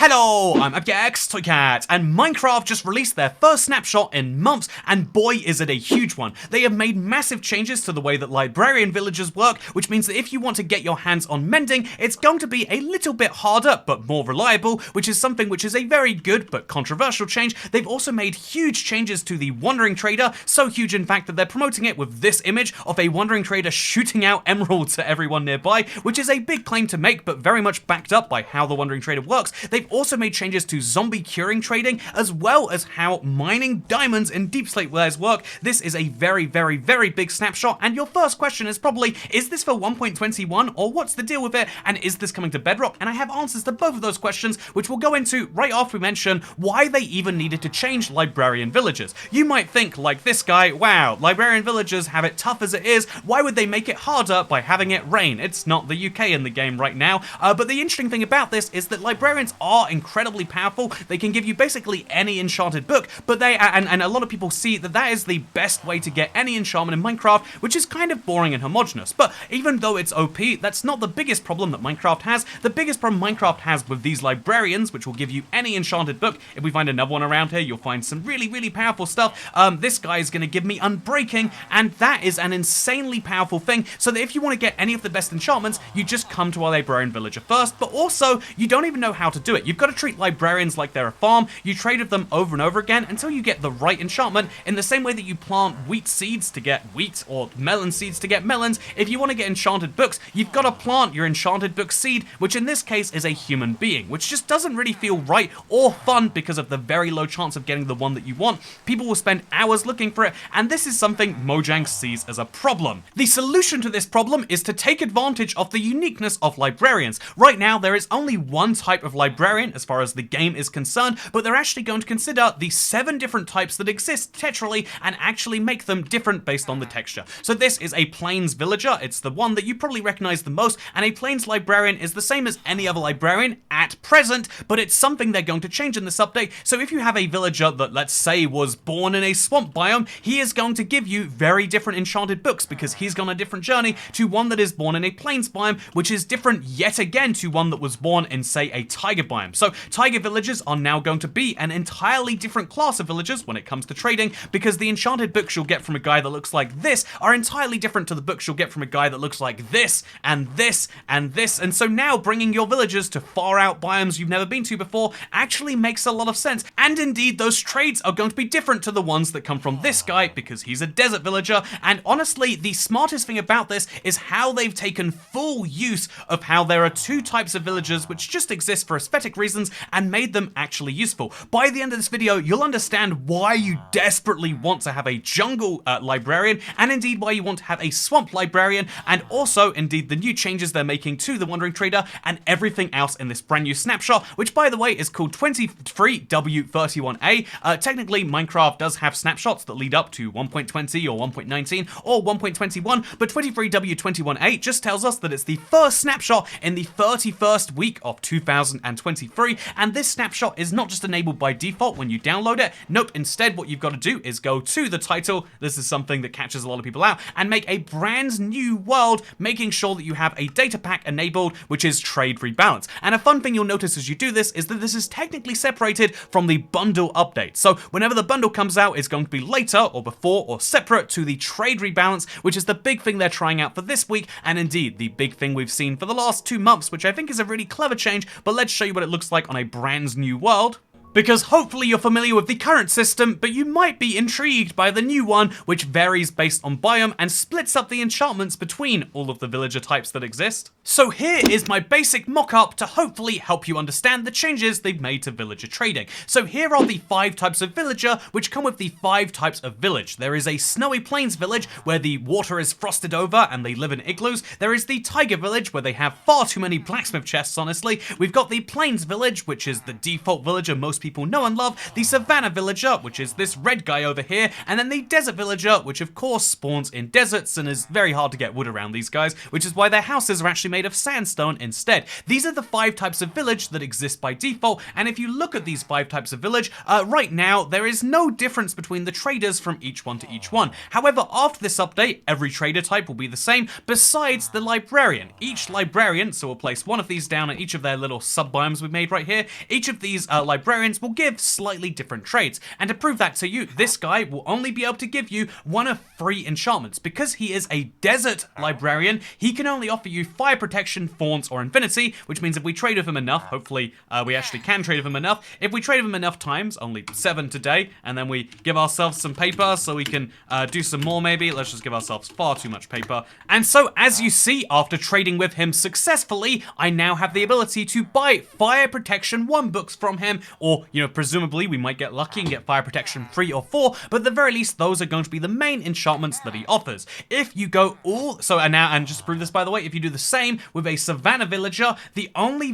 Hello, I'm Toycat, and Minecraft just released their first snapshot in months, and boy is it a huge one. They have made massive changes to the way that librarian villagers work, which means that if you want to get your hands on mending, it's going to be a little bit harder, but more reliable, which is something which is a very good but controversial change. They've also made huge changes to the Wandering Trader, so huge in fact that they're promoting it with this image of a Wandering Trader shooting out emeralds at everyone nearby, which is a big claim to make, but very much backed up by how the Wandering Trader works. They've also made changes to zombie curing trading, as well as how mining diamonds in Deep Slate layers work. This is a very big snapshot, and your first question is probably, is this for 1.21, or what's the deal with it, and is this coming to Bedrock? And I have answers to both of those questions, which we'll go into right after we mention why they even needed to change librarian villagers. You might think, like this guy, wow, librarian villagers have it tough as it is, why would they make it harder by having it rain? It's not the UK in the game right now, but the interesting thing about this is that librarians are incredibly powerful. They can give you basically any enchanted book, but they, and a lot of people see that that is the best way to get any enchantment in Minecraft, which is kind of boring and homogenous. But even though it's OP, that's not the biggest problem that Minecraft has. The biggest problem Minecraft has with these librarians, which will give you any enchanted book, if we find another one around here, you'll find some really powerful stuff. This guy is going to give me Unbreaking, and that is an insanely powerful thing, so that if you want to get any of the best enchantments, you just come to a librarian villager first, but also, you don't even know how to do it. You've got to treat librarians like they're a farm. You trade with them over and over again until you get the right enchantment, in the same way that you plant wheat seeds to get wheat, or melon seeds to get melons. If you want to get enchanted books, you've got to plant your enchanted book seed, which in this case is a human being, which just doesn't really feel right or fun because of the very low chance of getting the one that you want. People will spend hours looking for it, and this is something Mojang sees as a problem. The solution to this problem is to take advantage of the uniqueness of librarians. Right now, there is only one type of librarian as far as the game is concerned, but they're actually going to consider the 7 different types that exist texturally and actually make them different based on the texture. So this is a Plains villager. It's the one that you probably recognize the most, and a Plains librarian is the same as any other librarian at present, but it's something they're going to change in this update. So if you have a villager that, let's say, was born in a swamp biome, he is going to give you very different enchanted books because he's gone a different journey to one that is born in a Plains biome, which is different yet again to one that was born in, say, a taiga biome. So taiga villagers are now going to be an entirely different class of villagers when it comes to trading, because the enchanted books you'll get from a guy that looks like this are entirely different to the books you'll get from a guy that looks like this, and this, and this. And so now bringing your villagers to far out biomes you've never been to before actually makes a lot of sense. And indeed, those trades are going to be different to the ones that come from this guy, because he's a desert villager. And honestly, the smartest thing about this is how they've taken full use of how there are 2 types of villagers which just exist for aesthetic reasons and made them actually useful. By the end of this video, you'll understand why you desperately want to have a jungle librarian, and indeed why you want to have a swamp librarian, and also indeed the new changes they're making to the Wandering Trader and everything else in this brand new snapshot, which by the way is called 23W31A. Technically, Minecraft does have snapshots that lead up to 1.20 or 1.19 or 1.21, but 23W21A just tells us that it's the first snapshot in the 31st week of 2023, and this snapshot is not just enabled by default when you download it. Nope, instead what you've got to do is go to the title, this is something that catches a lot of people out, and make a brand new world, making sure that you have a data pack enabled, which is trade rebalance. And a fun thing you'll notice as you do this is that this is technically separated from the bundle update. So whenever the bundle comes out, it's going to be later or before or separate to the trade rebalance, which is the big thing they're trying out for this week, and indeed the big thing we've seen for the last 2 months, which I think is a really clever change. But let's show you what it looks like on a brand new world, because hopefully you're familiar with the current system, but you might be intrigued by the new one, which varies based on biome and splits up the enchantments between all of the villager types that exist. So here is my basic mock-up to hopefully help you understand the changes they've made to villager trading. So here are the 5 types of villager, which come with the 5 types of village. There is a snowy plains village, where the water is frosted over and they live in igloos. There is the taiga village, where they have far too many blacksmith chests, honestly. We've got the plains village, which is the default villager most people know and love, the Savannah Villager, which is this red guy over here, and then the Desert Villager, which of course spawns in deserts and is very hard to get wood around these guys, which is why their houses are actually made of sandstone instead. These are the 5 types of village that exist by default, and if you look at these 5 types of village, right now there is no difference between the traders from each one to each one. However, after this update, every trader type will be the same, besides the librarian. Each librarian, so we'll place one of these down in each of their little sub-biomes we've made right here, each of these librarians will give slightly different trades. And to prove that to you, this guy will only be able to give you one of 3 enchantments. Because he is a desert librarian, he can only offer you fire protection, thorns, or infinity, which means if we trade with him enough, hopefully we actually can trade with him enough, if we trade with him enough times, only 7 today, and then we give ourselves some paper so we can do some more maybe, let's just give ourselves far too much paper. And so as you see, after trading with him successfully, I now have the ability to buy fire protection 1 books from him, or, you know, presumably we might get lucky and get fire protection 3 or 4, but at the very least those are going to be the main enchantments that he offers. If you go all, and just to prove this by the way, if you do the same with a Savannah Villager, the only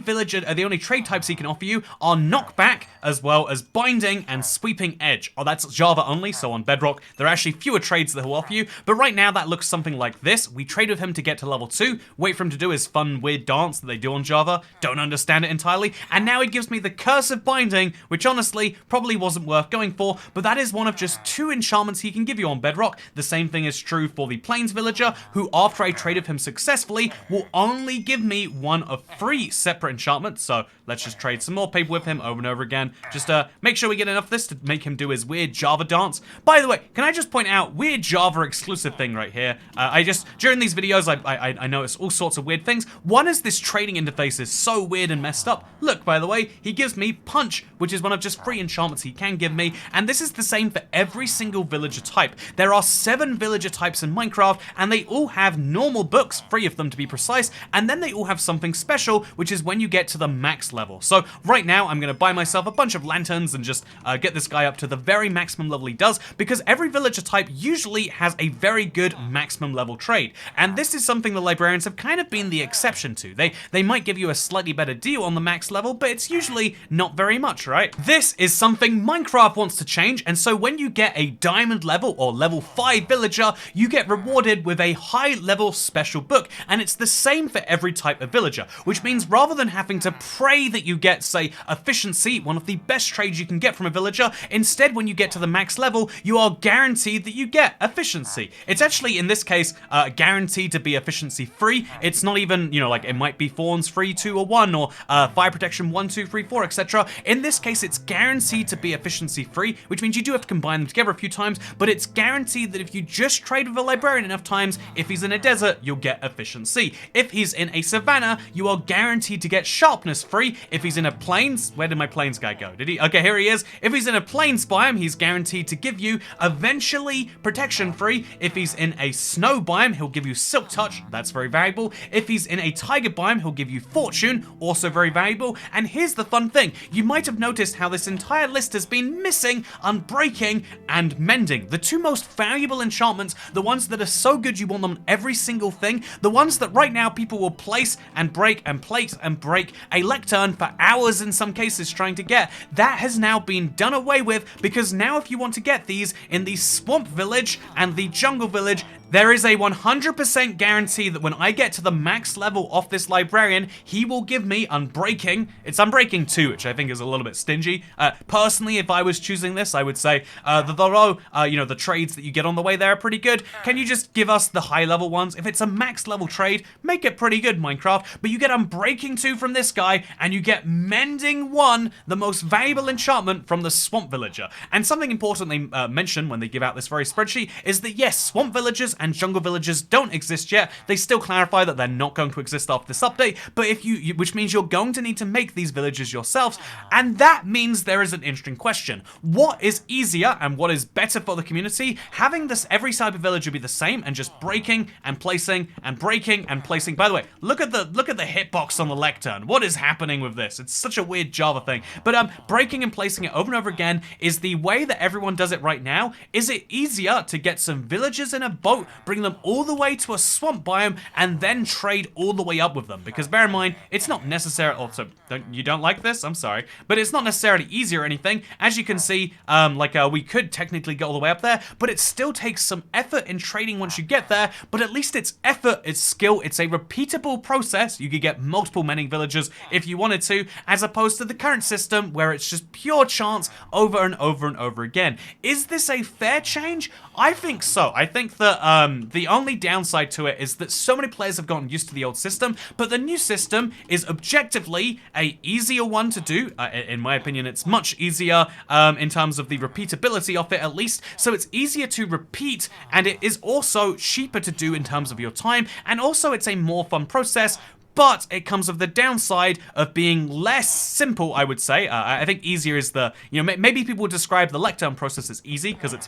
trade types he can offer you are knockback, as well as binding and sweeping edge. Oh, that's Java only, so on Bedrock there are actually fewer trades that he'll offer you, but right now that looks something like this. We trade with him to get to level 2, wait for him to do his fun weird dance that they do on Java, don't understand it entirely, and now he gives me the Curse of Binding, which honestly probably wasn't worth going for, but that is one of just 2 enchantments he can give you on Bedrock. The same thing is true for the Plains Villager, who after I trade with him successfully will only give me one of 3 separate enchantments. So let's just trade some more paper with him over and over again. Just make sure we get enough of this to make him do his weird Java dance. By the way, can I just point out, weird Java exclusive thing right here. During these videos, I notice all sorts of weird things. One is this trading interface is so weird and messed up. Look, by the way, he gives me Punch, which is one of just 3 enchantments he can give me, and this is the same for every single villager type. There are 7 villager types in Minecraft, and they all have normal books, 3 of them to be precise, and then they all have something special, which is when you get to the max level. So right now, I'm going to buy myself a bunch of lanterns and just get this guy up to the very maximum level he does, because every villager type usually has a very good maximum level trade, and this is something the librarians have kind of been the exception to. They might give you a slightly better deal on the max level, but it's usually not very much, right? This is something Minecraft wants to change, and so when you get a diamond level or level 5 villager, you get rewarded with a high level special book, and it's the same for every type of villager, which means rather than having to pray that you get, say, efficiency, one of the best trades you can get from a villager, instead when you get to the max level, you are guaranteed that you get efficiency. It's actually, in this case, guaranteed to be efficiency free. It's not even, you know, like it might be thorns free 2 or 1, or fire protection 1, 2, 3, 4, etc. In this case, it's guaranteed to be efficiency free, which means you do have to combine them together a few times, but it's guaranteed that if you just trade with a librarian enough times, if he's in a desert, you'll get efficiency. If he's in a savannah, you are guaranteed to get sharpness free. If he's in a plains, where did my plains guy go? Did he? Okay, here he is. If he's in a plains biome, he's guaranteed to give you eventually protection free. If he's in a snow biome, he'll give you silk touch, that's very valuable. If he's in a tiger biome, he'll give you fortune, also very valuable. And here's the fun thing, you might have noticed how this entire list has been missing unbreaking and mending. The 2 most valuable enchantments, the ones that are so good you want them on every single thing, the ones that right now people will place and break and place and break a lectern for hours in some cases trying to get, that has now been done away with, because now if you want to get these in the swamp village and the jungle village, there is a 100% guarantee that when I get to the max level of this librarian, he will give me Unbreaking. It's Unbreaking 2, which I think is a little bit stingy. Personally, if I was choosing this, I would say, although, you know, the trades that you get on the way there are pretty good, can you just give us the high level ones? If it's a max level trade, make it pretty good, Minecraft, but you get Unbreaking 2 from this guy, and you get Mending 1, the most valuable enchantment from the Swamp Villager. And something important they mention when they give out this very spreadsheet is that yes, Swamp Villagers and jungle villagers don't exist yet. They still clarify that they're not going to exist after this update, but if you which means you're going to need to make these villages yourselves, and that means there is an interesting question. What is easier and what is better for the community? Having this every type of villager be the same and just breaking and placing and breaking and placing. By the way, look at the hitbox on the lectern. What is happening with this? It's such a weird Java thing. But breaking and placing it over and over again is the way that everyone does it right now. Is it easier to get some villagers in a boat bring them all the way to a swamp biome, and then trade all the way up with them. Because bear in mind, it's not necessary. Also, you don't like this? I'm sorry, but it's not necessarily easy or anything. As you can see, we could technically go all the way up there, but it still takes some effort in trading once you get there. But at least it's effort, it's skill, it's a repeatable process. You could get multiple mending villagers if you wanted to, as opposed to the current system where it's just pure chance over and over and over again. Is this a fair change? I think so. I think that the only downside to it is that so many players have gotten used to the old system, but the new system is objectively a easier one to do. In my opinion, it's much easier in terms of the repeatability of it, at least. So it's easier to repeat, and it is also cheaper to do in terms of your time, and also it's a more fun process. But it comes with the downside of being less simple, I would say. I think easier is the, maybe people would describe the letdown process as easy because it's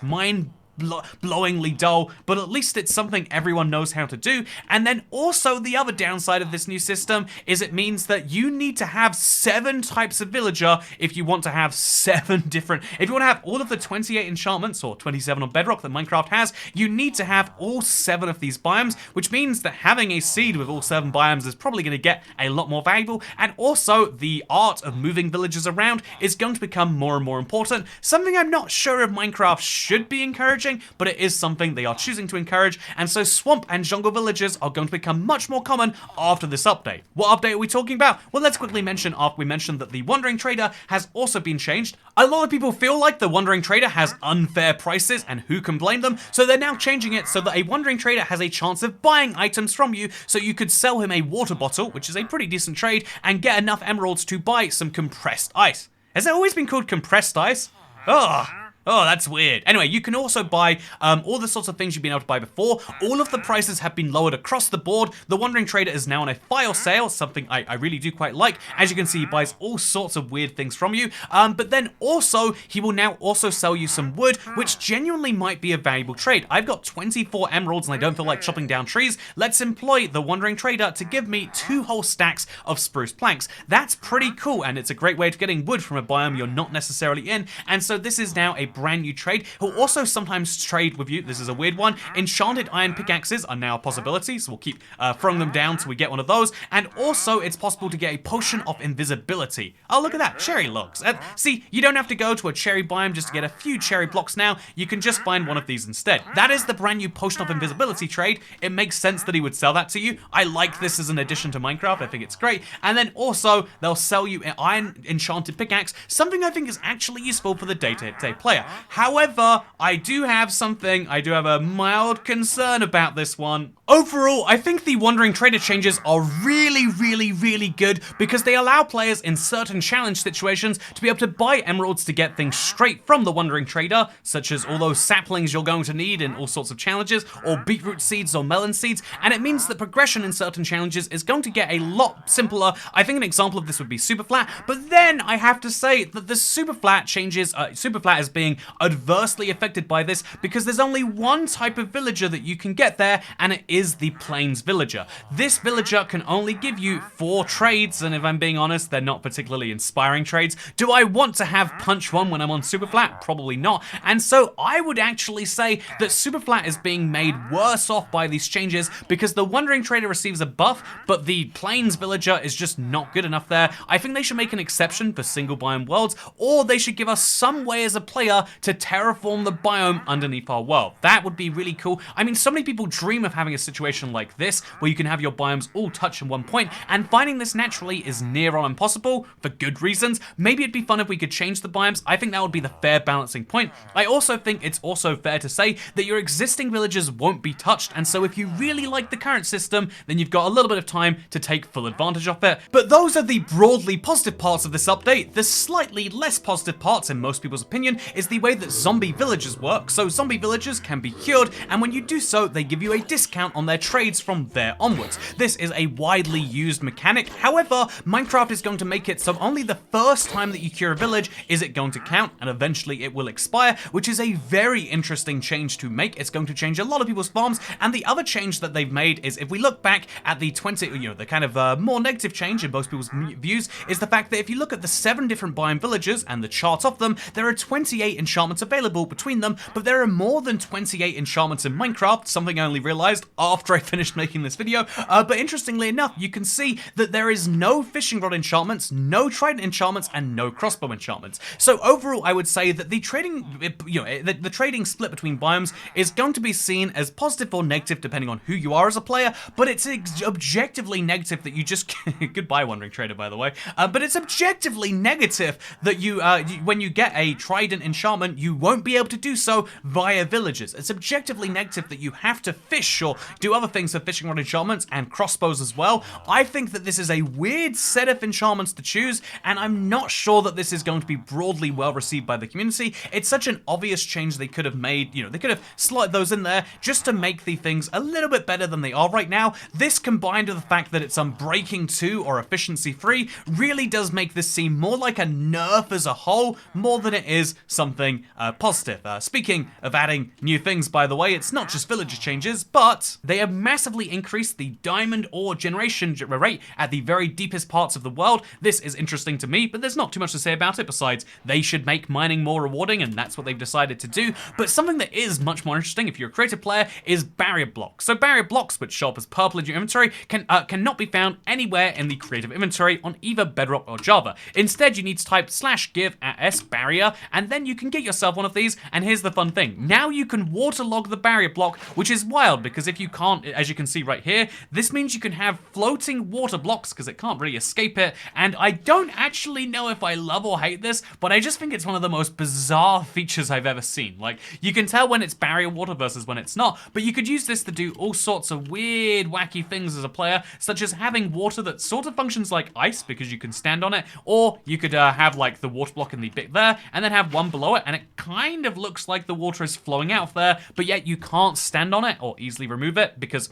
blowingly dull, but at least it's something everyone knows how to do. And then also the other downside of this new system is it means that you need to have 7 types of villager if you want to have 7 different, if you want to have all of the 28 enchantments, or 27 on Bedrock that Minecraft has, you need to have all 7 of these biomes, which means that having a seed with all 7 biomes is probably going to get a lot more valuable. And also the art of moving villagers around is going to become more and more important, something I'm not sure if Minecraft should be encouraging, but it is something they are choosing to encourage, and so swamp and jungle villages are going to become much more common after this update. What update are we talking about? Well, let's quickly mention after we mentioned that the Wandering Trader has also been changed. A lot of people feel like the Wandering Trader has unfair prices, and who can blame them? So they're now changing it so that a Wandering Trader has a chance of buying items from you, so you could sell him a water bottle, which is a pretty decent trade, and get enough emeralds to buy some compressed ice. Has it always been called compressed ice? Ugh. Oh, that's weird. Anyway, you can also buy all the sorts of things you've been able to buy before. All of the prices have been lowered across the board. The Wandering Trader is now on a fire sale, something I really do quite like. As you can see, he buys all sorts of weird things from you. But then also, he will now also sell you some wood, which genuinely might be a valuable trade. I've got 24 emeralds and I don't feel like chopping down trees. Let's employ the Wandering Trader to give me 2 whole stacks of spruce planks. That's pretty cool, and it's a great way of getting wood from a biome you're not necessarily in. And so this is now a brand new trade. He'll also sometimes trade with you. This is a weird one. Enchanted iron pickaxes are now a possibility, so we'll keep throwing them down till we get one of those. And also, it's possible to get a potion of invisibility. Oh, look at that. Cherry logs. See, you don't have to go to a cherry biome just to get a few cherry blocks now. You can just find one of these instead. That is the brand new potion of invisibility trade. It makes sense that he would sell that to you. I like this as an addition to Minecraft. I think it's great. And then also, they'll sell you an iron enchanted pickaxe, something I think is actually useful for the day-to-day player. However, I do have a mild concern about this one. Overall, I think the Wandering Trader changes are really, really, really good because they allow players in certain challenge situations to be able to buy emeralds to get things straight from the Wandering Trader, such as all those saplings you're going to need in all sorts of challenges, or beetroot seeds or melon seeds, and it means that progression in certain challenges is going to get a lot simpler. I think an example of this would be Super Flat, but then I have to say that the Super Flat changes, Super Flat is being adversely affected by this because there's only one type of villager that you can get there, and it is the Plains Villager. This villager can only give you 4 trades, and if I'm being honest, they're not particularly inspiring trades. Do I want to have Punch 1 when I'm on Super Flat? Probably not. And so I would actually say that Super Flat is being made worse off by these changes because the Wandering Trader receives a buff, but the Plains Villager is just not good enough there. I think they should make an exception for single biome worlds, or they should give us some way as a player to terraform the biome underneath our world. That would be really cool. I mean, so many people dream of having a situation like this where you can have your biomes all touch in one point, and finding this naturally is near on impossible for good reasons. Maybe it'd be fun if we could change the biomes. I think that would be the fair balancing point. I also think it's also fair to say that your existing villages won't be touched, and so if you really like the current system, then you've got a little bit of time to take full advantage of it. But those are the broadly positive parts of this update. The slightly less positive parts, in most people's opinion, is the way that zombie villagers work. So zombie villagers can be cured, and when you do so, they give you a discount on their trades from there onwards. This is a widely used mechanic. However, Minecraft is going to make it so only the first time that you cure a village is it going to count, and eventually it will expire, which is a very interesting change to make. It's going to change a lot of people's farms, and the other change that they've made is if we look back at the the kind of more negative change in most people's views is the fact that if you look at the 7 different biome villages and the chart of them, there are 28 enchantments available between them, but there are more than 28 enchantments in Minecraft, something I only realized after I finished making this video. But interestingly enough, you can see that there is no fishing rod enchantments, no trident enchantments, and no crossbow enchantments. So overall, I would say that the trading, the trading split between biomes is going to be seen as positive or negative depending on who you are as a player, but it's objectively negative that you just goodbye Wandering Trader, by the way. But it's objectively negative that you when you get a trident enchantment, you won't be able to do so via villagers. It's objectively negative that you have to fish or do other things for fishing rod enchantments and crossbows as well. I think that this is a weird set of enchantments to choose, and I'm not sure that this is going to be broadly well received by the community. It's such an obvious change they could have made. They could have slotted those in there just to make the things a little bit better than they are right now. This combined with the fact that it's unbreaking 2 or efficiency 3 really does make this seem more like a nerf as a whole more than it is something positive. Speaking of adding new things, by the way, it's not just villager changes, but they have massively increased the diamond ore generation rate at the very deepest parts of the world. This is interesting to me, but there's not too much to say about it besides they should make mining more rewarding, and that's what they've decided to do. But something that is much more interesting if you're a creative player is barrier blocks. So barrier blocks, which show up as purple in your inventory, cannot be found anywhere in the creative inventory on either Bedrock or Java. Instead, you need to type /give barrier, and then you can get yourself one of these. And here's the fun thing. Now you can waterlog the barrier block, which is wild because if you can't, as you can see right here, this means you can have floating water blocks because it can't really escape it. And I don't actually know if I love or hate this, but I just think it's one of the most bizarre features I've ever seen. Like, you can tell when it's barrier water versus when it's not, but you could use this to do all sorts of weird, wacky things as a player, such as having water that sort of functions like ice because you can stand on it, or you could have like the water block in the bit there, and then have one below it, and it kind of looks like the water is flowing out of there, but yet you can't stand on it or easily remove it because,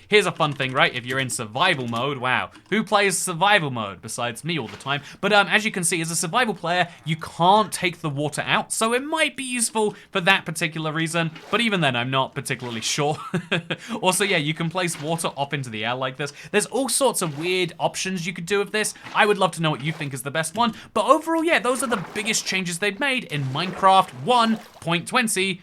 here's a fun thing, right? If you're in survival mode, wow, who plays survival mode besides me all the time? But as you can see, as a survival player, you can't take the water out, so it might be useful for that particular reason, but even then, I'm not particularly sure. Also, yeah, you can place water off into the air like this. There's all sorts of weird options you could do with this. I would love to know what you think is the best one, but overall, yeah, those are the biggest changes they've made in Minecraft 1.20.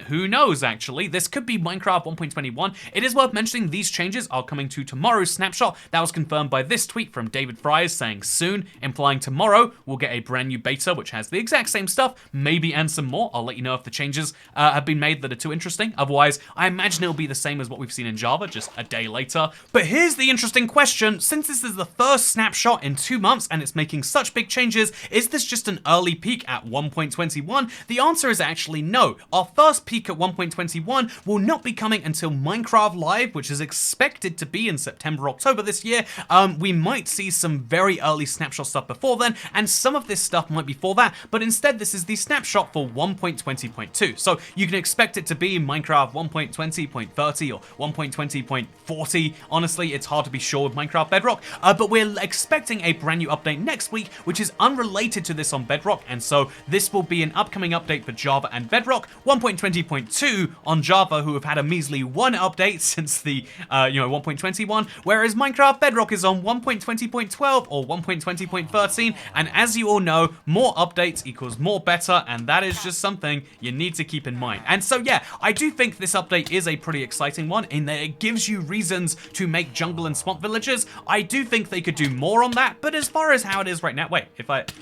Who knows, actually? This could be Minecraft 1.21. It is worth mentioning these changes are coming to tomorrow's snapshot. That was confirmed by this tweet from David Fries saying soon, implying tomorrow we'll get a brand new beta which has the exact same stuff, maybe and some more. I'll let you know if the changes have been made that are too interesting. Otherwise, I imagine it'll be the same as what we've seen in Java, just a day later. But here's the interesting question. Since this is the first snapshot in 2 months and it's making such big changes, is this just an early peek at 1.21? The answer is actually no. Our first peek at 1.21 will not be coming until Minecraft Live, which is expected to be in September, October this year. We might see some very early snapshot stuff before then, and some of this stuff might be for that, but instead this is the snapshot for 1.20.2. So you can expect it to be Minecraft 1.20.30 or 1.20.40. Honestly, it's hard to be sure with Minecraft Bedrock, but we're expecting a brand new update next week, which is unrelated to this on Bedrock, and so this will be an upcoming update for Java and Bedrock. 1.20.2 on Java, who have had a measly 1 update since the 1.21, whereas Minecraft Bedrock is on 1.20.12 or 1.20.13, and as you all know, more updates equals more better, and that is just something you need to keep in mind. And so yeah, I do think this update is a pretty exciting one in that it gives you reasons to make jungle and swamp villages. I do think they could do more on that, but as far as how it is right now, wait,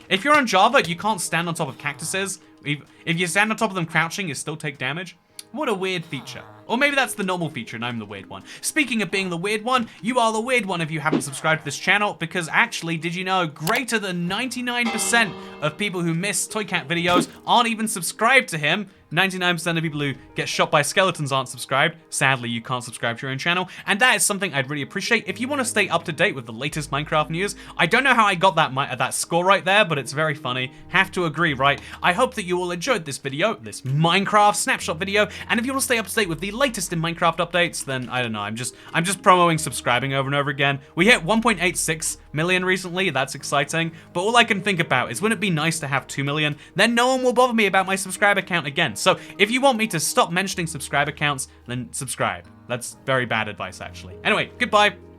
if you're on Java, you can't stand on top of cactuses. If you stand on top of them crouching, you still take damage. What a weird feature. Or maybe that's the normal feature and I'm the weird one. Speaking of being the weird one, you are the weird one if you haven't subscribed to this channel, because actually, did you know, greater than 99% of people who miss Toycat videos aren't even subscribed to him. 99% of people who get shot by skeletons aren't subscribed. Sadly, you can't subscribe to your own channel, and that is something I'd really appreciate. If you want to stay up to date with the latest Minecraft news, I don't know how I got that score right there, but it's very funny. Have to agree, right? I hope that you all enjoyed this video, this Minecraft snapshot video, and if you want to stay up to date with the latest in Minecraft updates, then I don't know, I'm just promoting subscribing over and over again. We hit 1.86 million recently, that's exciting, but all I can think about is, wouldn't it be nice to have 2 million? Then no one will bother me about my subscriber count again. So if you want me to stop mentioning subscriber counts, then subscribe. That's very bad advice, actually. Anyway, goodbye.